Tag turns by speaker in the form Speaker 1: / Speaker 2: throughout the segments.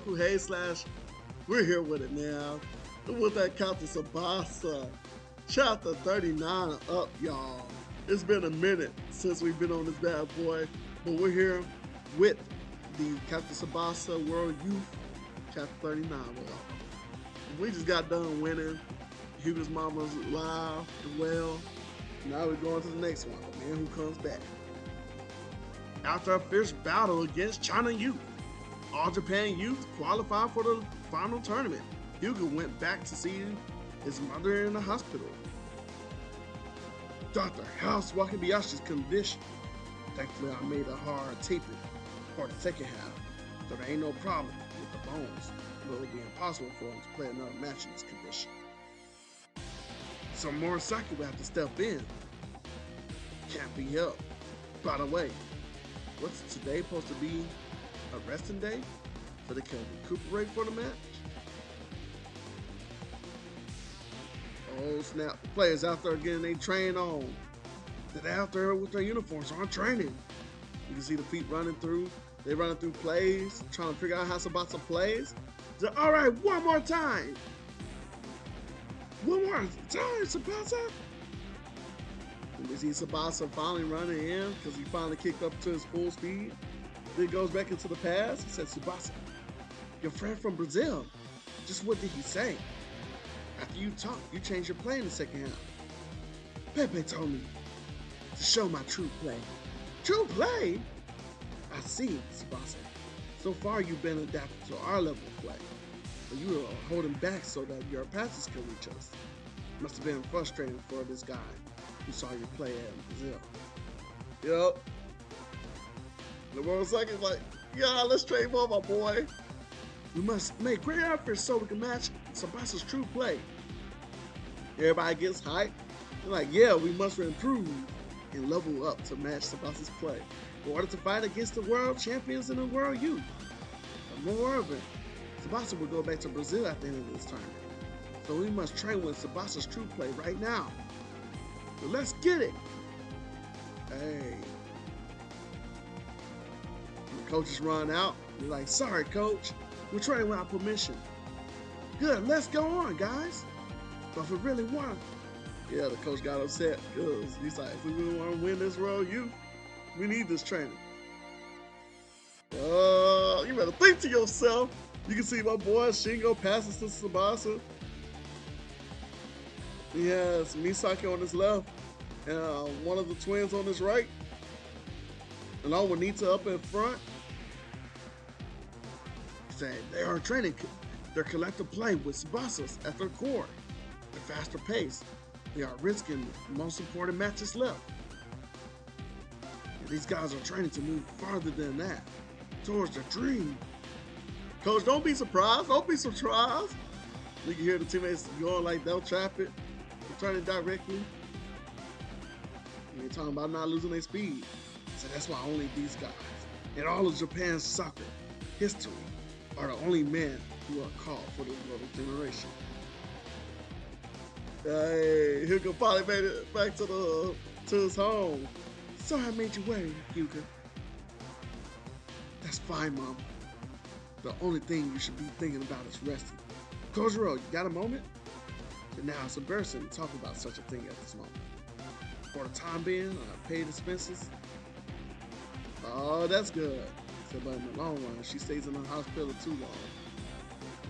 Speaker 1: Hey Slash, we're here with it now. With that Captain Tsubasa, chapter 39 up, y'all. It's been a minute since we've been on this bad boy, but we're here with the Captain Tsubasa World Youth, chapter 39 with y'all. We just got done winning. Hugo's mama's live and well. Now we're going to the next one, the man who comes back. After a fierce battle against China Youth, All Japan Youth qualified for the final tournament. Hugo went back to see his mother in the hospital. Doctor, how's Wakabayashi's condition? Thankfully, I made a hard taping for the second half, so there ain't no problem with the bones. It will be impossible for him to play another match in this condition. So Morisaki will have to step in. Can't be helped. By the way, what's today supposed to be? A resting day? So they can recuperate for the match? Oh snap, the players out there getting they train on. They're out there with their uniforms on training. You can see the feet running through. They running through plays, trying to figure out how Tsubasa plays. They're, all right, one more time. One more time, Tsubasa. And we see Tsubasa finally running in because he finally kicked up to his full speed. Then he goes back into the pass. He says, Tsubasa, your friend from Brazil, just what did he say? After you talked, you changed your play in the second half. Pepe told me to show my true play. True play? I see, Tsubasa. So far, you've been adapted to our level of play, but you were holding back so that your passes could reach us. Must have been frustrating for this guy who saw your play in Brazil. Yup. The Morosaki's like, yeah, let's trade more, my boy. We must make great efforts so we can match Tsubasa's true play. Everybody gets hyped. They're like, yeah, we must improve and level up to match Tsubasa's play in order to fight against the world champions and the world youth. But moreover, Tsubasa will go back to Brazil at the end of this tournament. So we must train with Tsubasa's true play right now. So let's get it. Hey. The coaches run out. You're like, sorry, coach. We're training without permission. Good, let's go on, guys. But if we really want, yeah, the coach got upset because he's like, if we really want to win this world youth, we need this training. You better think to yourself. You can see my boy Shingo passes to Tsubasa. He has Misaki on his left and one of the twins on his right. Along with Nita up in front. Saying they are training their collective play with Tsubasa's at their core. At a faster pace, they are risking the most important matches left. And these guys are training to move farther than that, towards their dream. Coach, don't be surprised. Don't be surprised. You can hear the teammates going like they'll trap it, returning directly. And they're talking about not losing their speed. So that's why only these guys in all of Japan's soccer history are the only men who are called for the world generation. Hey, Hugo finally made it back to his home. Sorry I made you worry, Hugo. That's fine, Mom. The only thing you should be thinking about is resting. Kojiro, you got a moment? And now it's embarrassing to talk about such a thing at this moment. For the time being, I paid expenses. Oh, that's good. So, but in the long run, she stays in the hospital too long.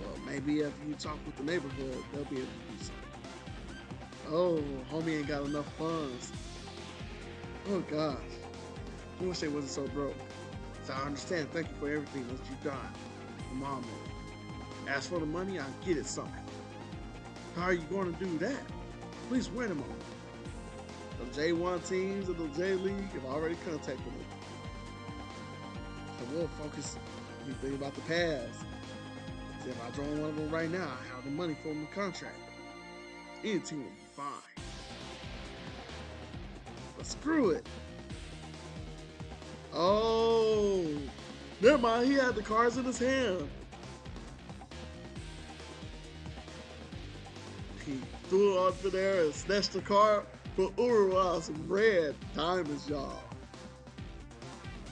Speaker 1: Well, maybe if you talk with the neighborhood, they'll be able to do something. Oh, homie ain't got enough funds. Oh gosh. I wish they wasn't so broke. So I understand. Thank you for everything that you've done for Mom. As for the money, I'll get it somehow. How are you going to do that? Please wait a moment. The J1 teams and the J League have already contacted me. So we'll focus anything about the past. See, if I join one of them right now, I have the money for the contract. Any team will be fine. But screw it. Oh, never mind. He had the cards in his hand. He threw it onto there and snatched the card for Uruguay, some red diamonds, y'all.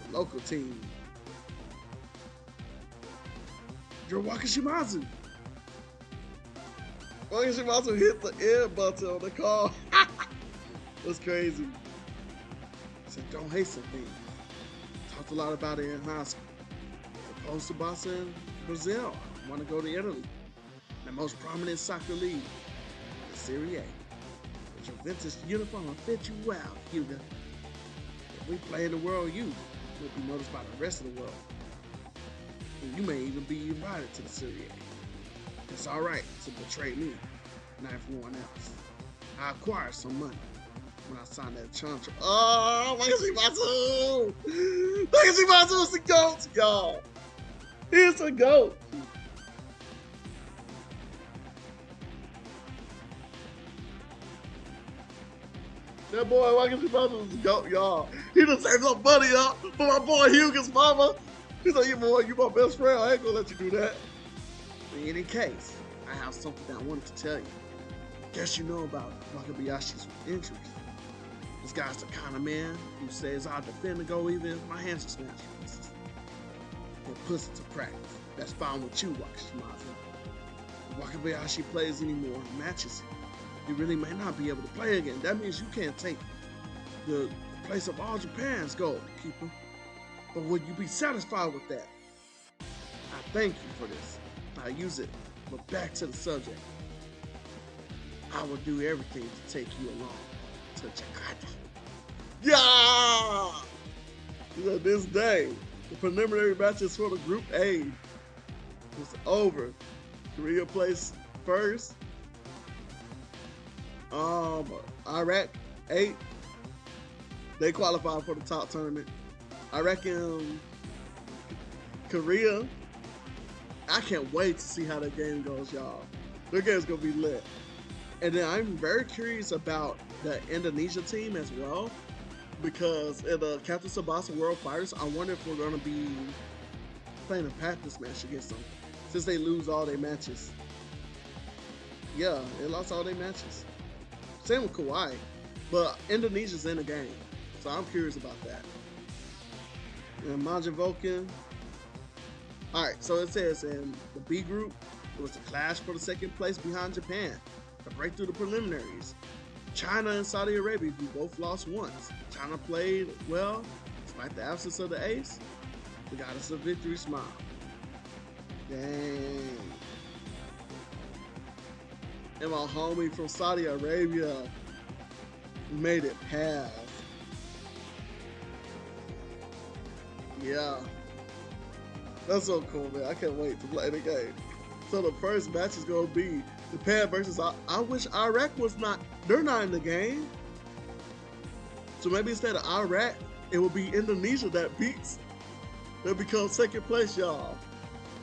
Speaker 1: The local team. You're Wakashimazu. Wakashimazu hit the air button on the call. That's crazy. He said, don't hasten things. Talked a lot about it in high school. Supposed to Tsubasa in Brazil. I want to go to Italy. The most prominent soccer league, the Serie A. But your vintage uniform will fit you well, Hugo. If we play in the World Youth, we'll be noticed by the rest of the world. And you may even be invited to the Serie A. It's alright to betray me, not everyone else. I acquired some money when I signed that contract. Oh, Wakashimazu! Wakashimazu is the GOAT, y'all! He's the GOAT! That boy Wakashimazu is the GOAT, y'all. He done saved some money up for my boy Hugo's mama. He's like, you boy, you my best friend. I ain't gonna let you do that. In any case, I have something I wanted to tell you. Guess you know about Wakabayashi's injuries. This guy's the kind of man who says I'll defend the goal even if my hands are smashed to pieces. And puts it to practice. That's fine with you, Wakashimazu. If Wakabayashi plays any more matches, he really may not be able to play again. That means you can't take the place of all Japan's goalkeeper. But would you be satisfied with that? I thank you for this. I use it. But back to the subject. I will do everything to take you along to Jakarta. Yeah! This day, the preliminary matches for the Group A was over. Korea placed first. Iraq 8. They qualified for the top tournament. I reckon Korea, I can't wait to see how that game goes, y'all. Their game's gonna be lit. And then I'm very curious about the Indonesia team as well, because in the Captain Tsubasa World Fighters, I wonder if we're gonna be playing a practice match against them, since they lose all their matches. Yeah, they lost all their matches. Same with Kauai, but Indonesia's in the game, so I'm curious about that. And Majin Vulcan. Alright, so it says in the B group, it was a clash for the second place behind Japan to break through the preliminaries. China and Saudi Arabia, who both lost once. China played well, despite the absence of the ace. They got us a victory smile. Dang. And my homie from Saudi Arabia made it past. Yeah. That's so cool, man. I can't wait to play the game. So the first match is going to be Japan versus... I wish Iraq was not... They're not in the game. So maybe instead of Iraq, it will be Indonesia that beats. They'll become second place, y'all.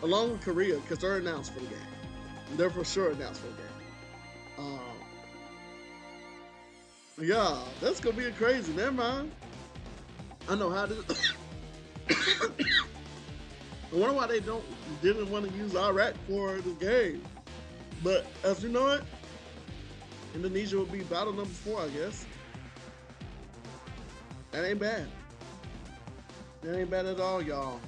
Speaker 1: Along with Korea, because they're announced for the game. They're for sure announced for the game. Yeah, that's going to be crazy. Never mind. I know how to... I wonder why they didn't want to use Iraq for the game. But as you know it, Indonesia will be battle number 4, I guess. That ain't bad. That ain't bad at all, y'all.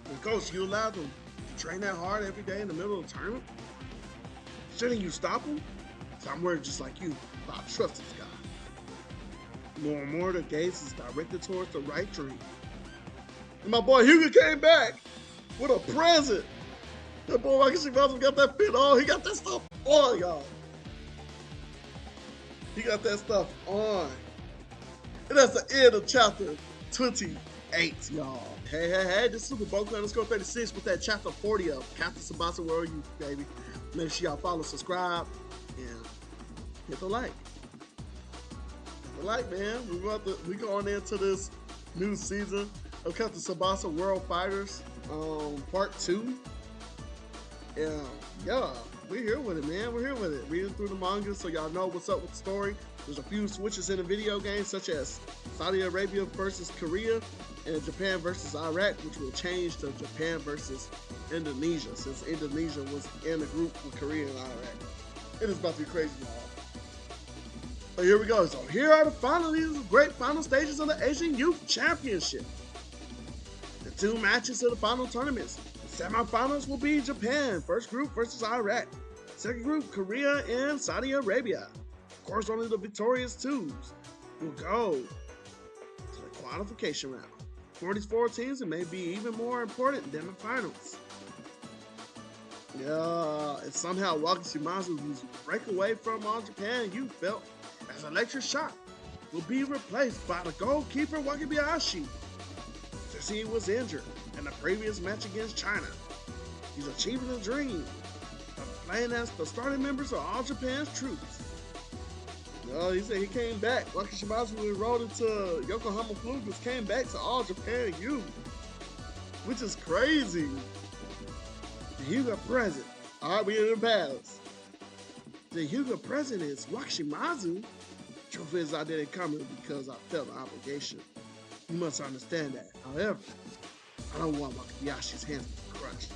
Speaker 1: And coach, you allowed them to train that hard every day in the middle of the tournament? Shouldn't you stop them? So I'm worried just like you about trust this guy. More and more, the gaze is directed towards the right tree. And my boy Hugo came back with a present. That boy Wakashimazu got that fit on. He got that stuff on, y'all. He got that stuff on. And that's the end of chapter 28, y'all. Hey, this is Super Boku _36 with that chapter 40 of Captain Tsubasa World Youth, baby. Make sure y'all follow, subscribe, and hit the like. Like, man, we going into this new season of Captain Tsubasa World Fighters, part 2. Yeah, we're here with it, man. We're here with it. Reading through the manga, so y'all know what's up with the story. There's a few switches in the video game, such as Saudi Arabia versus Korea and Japan versus Iraq, which will change to Japan versus Indonesia, since Indonesia was in the group with Korea and Iraq. It is about to be crazy, y'all. So here we go. So here are the final, these great final stages of the Asian Youth Championship. The two matches of the final tournaments. The semifinals will be Japan, first group versus Iraq. Second group, Korea and Saudi Arabia. Of course, only the victorious twos will go to the qualification round. For these 4 teams, it may be even more important than the finals. Yeah, and somehow Wakashimazu, who's a breakaway from All Japan, you felt as electric shock, will be replaced by the goalkeeper Wakabayashi, since he was injured in the previous match against China. He's achieving the dream of playing as the starting members of All Japan's troops. Well, he said he came back. Wakashimazu enrolled into Yokohama Flugels, came back to All Japan Youth, which is crazy. The Hyuga president. All right, we in the past. The Hyuga president is Wakashimazu. Truth is, I didn't come here because I felt an obligation. You must understand that. However, I don't want Wakabayashi's hands to be crushed.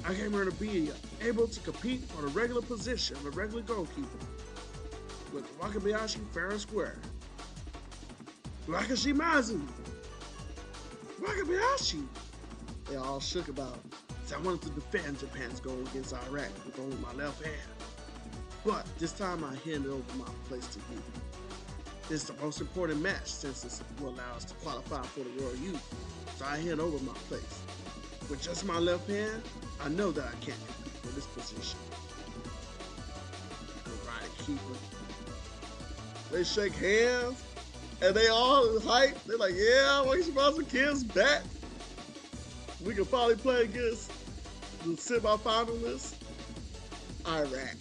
Speaker 1: I came here to be able to compete for the regular position of the regular goalkeeper. With Wakabayashi fair and square. Wakashimazu! Wakabayashi! They all shook about it. So I wanted to defend Japan's goal against Iraq with only my left hand. But this time I handed over my place to you. This is the most important match since it will allow us to qualify for the World Youth. So I hand over my place. With just my left hand, I know that I can't compete for this position. Right, keeper. They shake hands, and they all hype. They're like, yeah, Wakashimazu kids back. We can finally play against the semi-finalists, Iraq.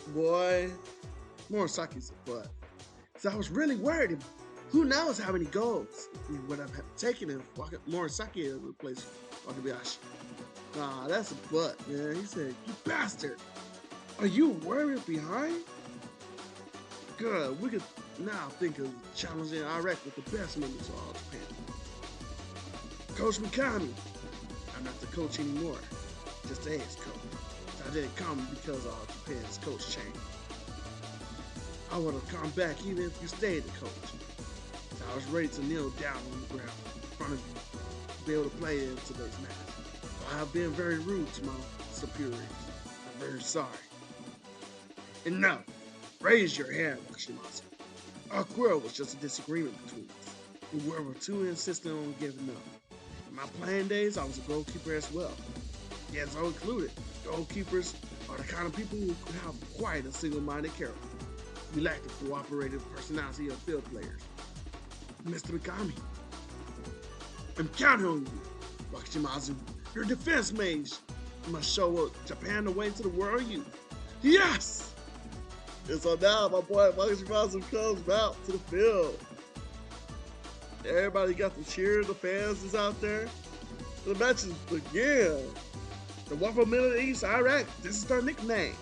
Speaker 1: Boy, Morisaki's a butt. So I was really worried. Who knows how many goals we would have taken if Morisaki had replaced Wakabayashi. Nah, that's a butt, man. He said, you bastard. Are you worried behind? Good, we could now think of challenging Iraq with the best members of All Japan. Coach Mikami. I'm not the coach anymore, just the ex coach. I didn't come because All Japan's coach changed. I would have come back even if you stayed the coach. So I was ready to kneel down on the ground in front of you to be able to play in today's match. I have been very rude to my superiors. I'm very sorry. And now, raise your hand, Wakashimazu. Our quarrel was just a disagreement between us. We were too insistent on giving up. In my playing days, I was a goalkeeper as well. Yes, I included. Goalkeepers are the kind of people who have quite a single-minded character. We lack the cooperative personality of field players. Mr. Mikami, I'm counting on you. Wakashimazu, your defense mage must show Japan the way to the World Youth. Yes! And so now my boy Wakashimazu comes out to the field. Everybody got the cheer, the fans is out there. The matches begin. The Waffle Middle East, Iraq, this is their nickname.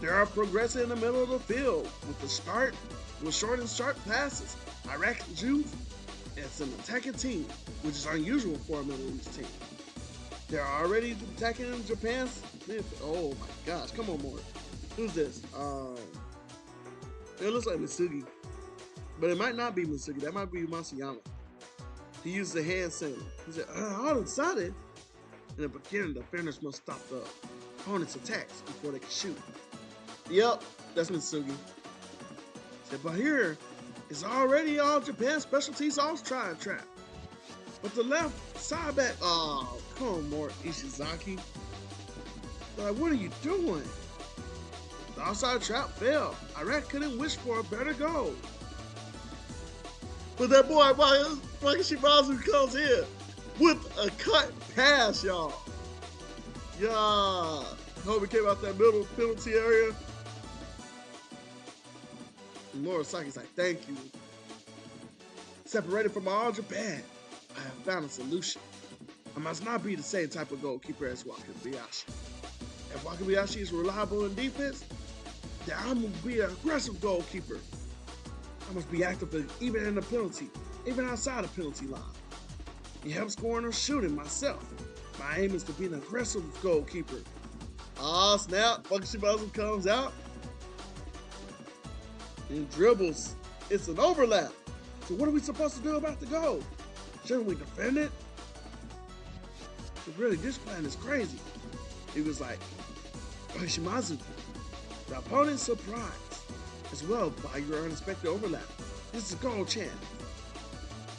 Speaker 1: They are progressing in the middle of the field with short and sharp passes. Iraq youth is an attacking team, which is unusual for a Middle East team. They're already attacking Japan's. Oh my gosh, come on, more. Who's this? It looks like Mitsugi, but it might not be Mitsugi. That might be Masayama. He uses a hand signal. He said, all excited. In the beginning, the defenders must stop the opponent's attacks before they can shoot. Yep, that's Mitsugi. Said, but here is already All Japan specialties off try and trap. But the left side back, oh, come on, more Ishizaki. Like, what are you doing? The outside trap failed. Iraq couldn't wish for a better goal. But that boy, Wakashimazu comes in with a cut pass, y'all. Yeah. Hope came out that middle penalty area. And Morisaki's like, thank you. Separated from All Japan, I have found a solution. I must not be the same type of goalkeeper as Wakabayashi. If Wakabayashi is reliable in defense, then I'm going to be an aggressive goalkeeper. I must be active even in the penalty, even outside the penalty line. He helps scoring or shooting myself. My aim is to be an aggressive goalkeeper. Ah, snap. Wakashimazu comes out. and dribbles. It's an overlap. So what are we supposed to do about the goal? Shouldn't we defend it? So really, this plan is crazy. He was like, Wakashimazu, the opponent's surprised as well by your unexpected overlap. This is a goal chance.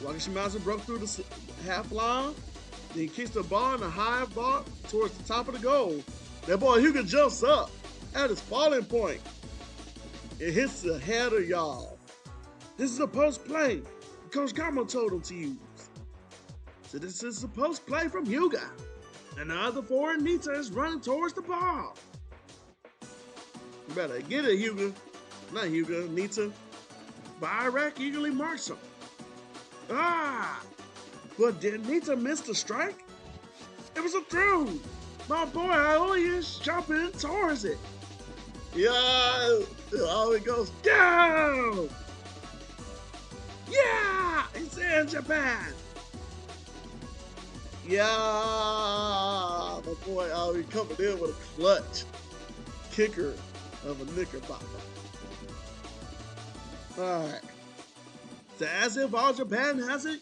Speaker 1: Wakashimazu broke through the half line. Then he kicks the ball in a high ball towards the top of the goal. That boy Hugo jumps up at his falling point. It hits the header, y'all. This is a post play Coach Gamo told him to use. So this is a post play from Hugo. And the other forward, Nita, is running towards the ball. You better get it, Hugo. Not Hugo, Nita. But Iraq eagerly marks him. But did Nita miss the strike? It was a through. My boy Aoi is jumping towards it. Yeah, oh, it goes, go! Yeah, it's in Japan. Yeah, my boy Aoi coming in with a clutch kicker of a knickerbocker. All right. So as if All Japan hasn't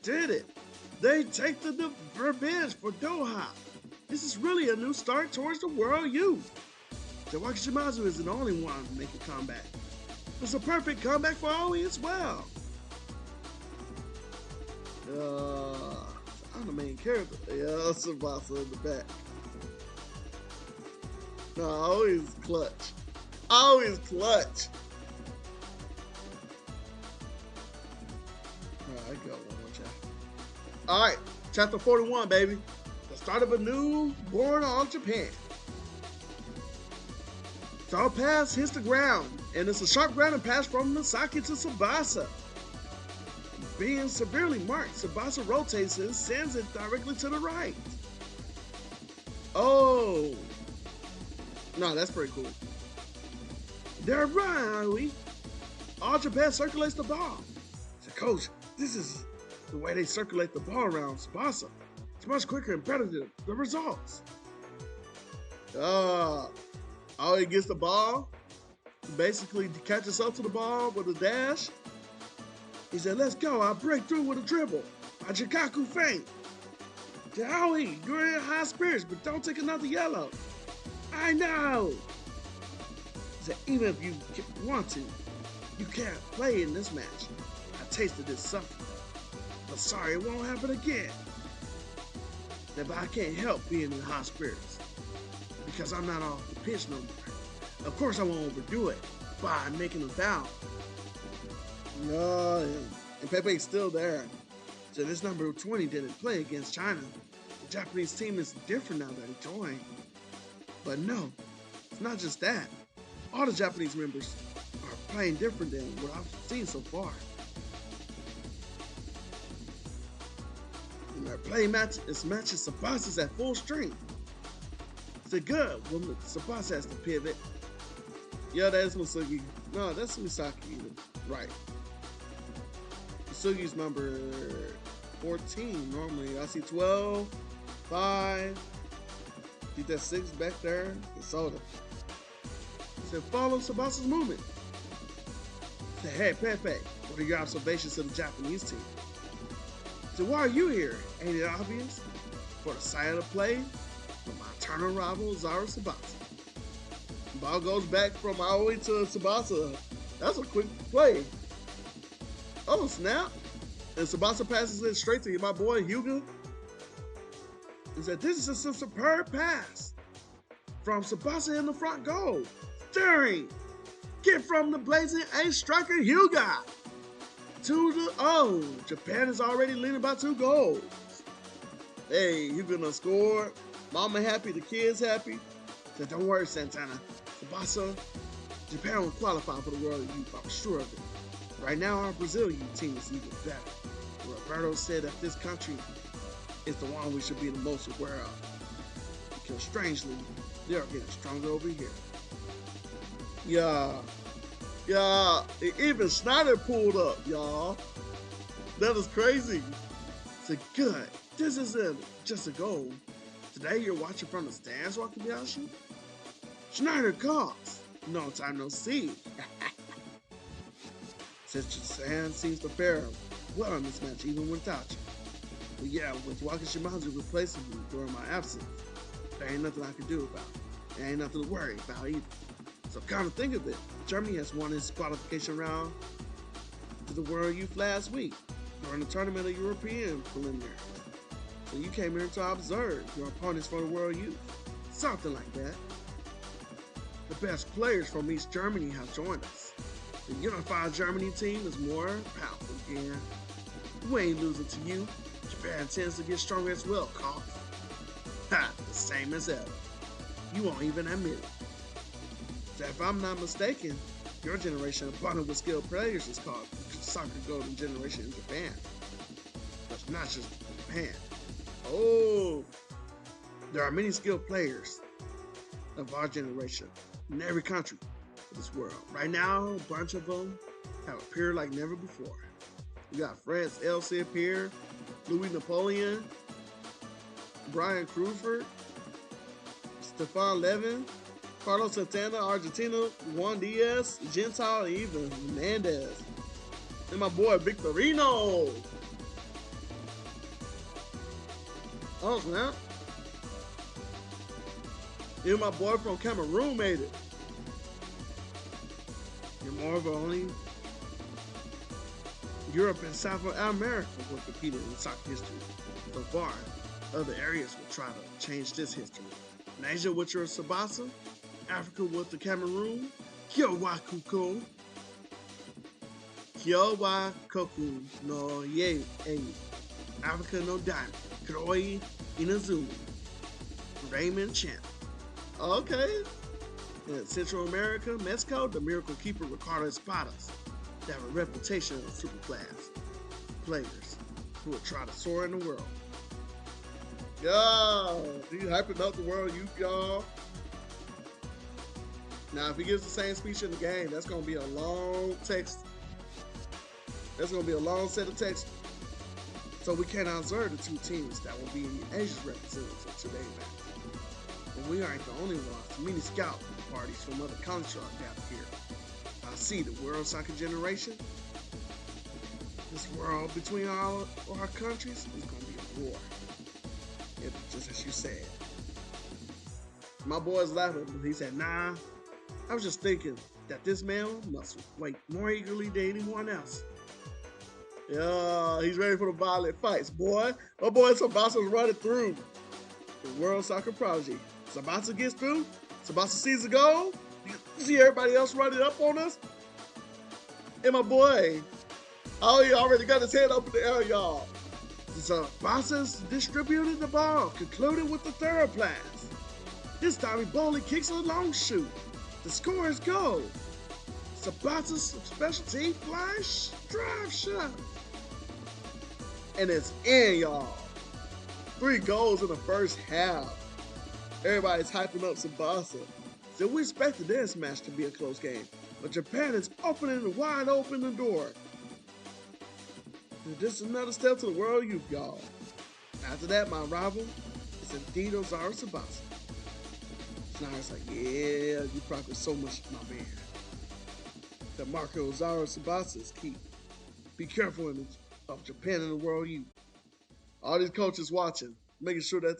Speaker 1: did it, they take the revenge for Doha. This is really a new start towards the world youth. So Wakashimazu isn't the only one to make a comeback. It's a perfect comeback for Aoi as well. I'm the main character. Yeah, Tsubasa in the back. No, always clutch. Always clutch. Alright, I got one more chapter. Alright, chapter 41, baby. The start of a new born All Japan. So our pass hits the ground, and it's a sharp grounding pass from Misaki to Tsubasa. Being severely marked, Tsubasa rotates and sends it directly to the right. Oh. No, that's pretty cool. They're right, Aoi. All Japan circulates the ball. So, coach, this is the way they circulate the ball around Tsubasa. It's much quicker and better than the results. Aoi gets the ball, basically catches up to the ball with a dash. He said, let's go, I'll break through with a dribble. My Jikaku feint. To Aoi, you're in high spirits, but don't take another yellow. I know. He said, even if you want to, you can't play in this match. I tasted this suffering, but sorry, it won't happen again. But I can't help being in high spirits because I'm not off the pitch no more. Of course, I won't overdo it by making a foul. No, and Pepe's still there. So this number 20 didn't play against China. The Japanese team is different now that they joined. But no, it's not just that. All the Japanese members are playing different than what I've seen so far. And their play matches Tsubasa's at full strength. It's a good woman. Tsubasa has to pivot. Yeah, that's Masugi. No, that's Misaki. Right. Masugi's number 14 normally. I see 12, 5. See that 6 back there? It's Soda. He said, follow Tsubasa's movement. He said, hey, Pepe, what are your observations of the Japanese team? He said, why are you here? Ain't it obvious? For the side of the play, from my eternal rival, Zara Tsubasa. Ball goes back from Aoi to Tsubasa. That's a quick play. Oh, snap. And Tsubasa passes it straight to my boy, Hugo. He said, this is a superb pass from Tsubasa in the front goal. Steering. Get from the blazing ace striker, Hugo. 2-0. Japan is already leading by 2 goals. Hey, Hugo done scored. Mama happy, the kids happy. Said, don't worry, Santana. Tsubasa, Japan will qualify for the World Youth, I'm sure of it. Right now, our Brazil youth team is even better. Roberto said that this country is the one we should be the most aware of. Because strangely, they are getting stronger over here. Yeah, even Schneider pulled up, y'all. That is crazy. It's good. This isn't just a goal. Today, you're watching from the stands, Wakabayashi. Schneider calls. No time no see. Since Japan seems to fare well in this match, even without you. But yeah, with Wakashimazu replacing me during my absence, there ain't nothing I can do about it. There ain't nothing to worry about either. So kind of think of it. Germany has won its qualification round to the World Youth last week during the tournament of European preliminaries. So you came here to observe your opponents for the World Youth. Something like that. The best players from East Germany have joined us. The unified Germany team is more powerful again. We ain't losing to you. Japan tends to get stronger as well, Carl. Ha! The same as ever. You won't even admit it. So if I'm not mistaken, your generation abundant with skilled players is called Soccer Golden Generation in Japan. But not just Japan. Oh, there are many skilled players of our generation in every country of this world. Right now, a bunch of them have appeared like never before. We got Fred Elsie appear, Louis Napoleon, Brian Cruford, Stefan Levin, Carlos Santana, Argentina, Juan Diaz, Gentile, even Hernandez. And my boy Victorino. Oh, snap. Even my boy from Cameroon made it. And more of only Europe and South America were competing in soccer history. So far, other areas will try to change this history. In Asia with your Tsubasa, Africa with the Cameroon, Kyowakuko no Ye, Africa no Diamond, Kroi Inazuma, Raymond Champ. Okay. In Central America, Mexico, the miracle keeper Ricardo Espadas. They have a reputation of superclass players who will try to soar in the world. Yo, he's hyping up the world youth, y'all. Now, if he gives the same speech in the game, that's going to be a long text. That's going to be a long set of text. So we can observe the two teams that will be in the Asia's representatives of today's match. But we aren't the only ones. Many scout parties from other countries are gathered here. I see the world soccer generation. This world between all our countries is going to be a war. Just as you said. My boy's laughing, but he said, nah, I was just thinking that this man must wait more eagerly than anyone else. Yeah, he's ready for the violent fights, boy. My boy Tsubasa's running through the world soccer prodigy. Tsubasa gets through. Tsubasa sees the goal. You see everybody else running up on us. And my boy, oh, he already got his head up in the air, y'all. Tsubasa's distributed the ball, concluded with the third pass. This time he boldly kicks a long shoot. The score is goal. Tsubasa's special team flash drive shot. And it's in, y'all. 3 goals in the first half. Everybody's hyping up Tsubasa. So we expected this match to be a close game, but Japan is opening the wide open the door. And this is another step to the world youth, y'all. After that, my rival is indeed Ozaru Tsubasa. Schneider's like, yeah, you practice so much, my man. That Marco Ozaru Tsubasa is key. Be careful of Japan and the world youth. All these coaches watching, making sure that they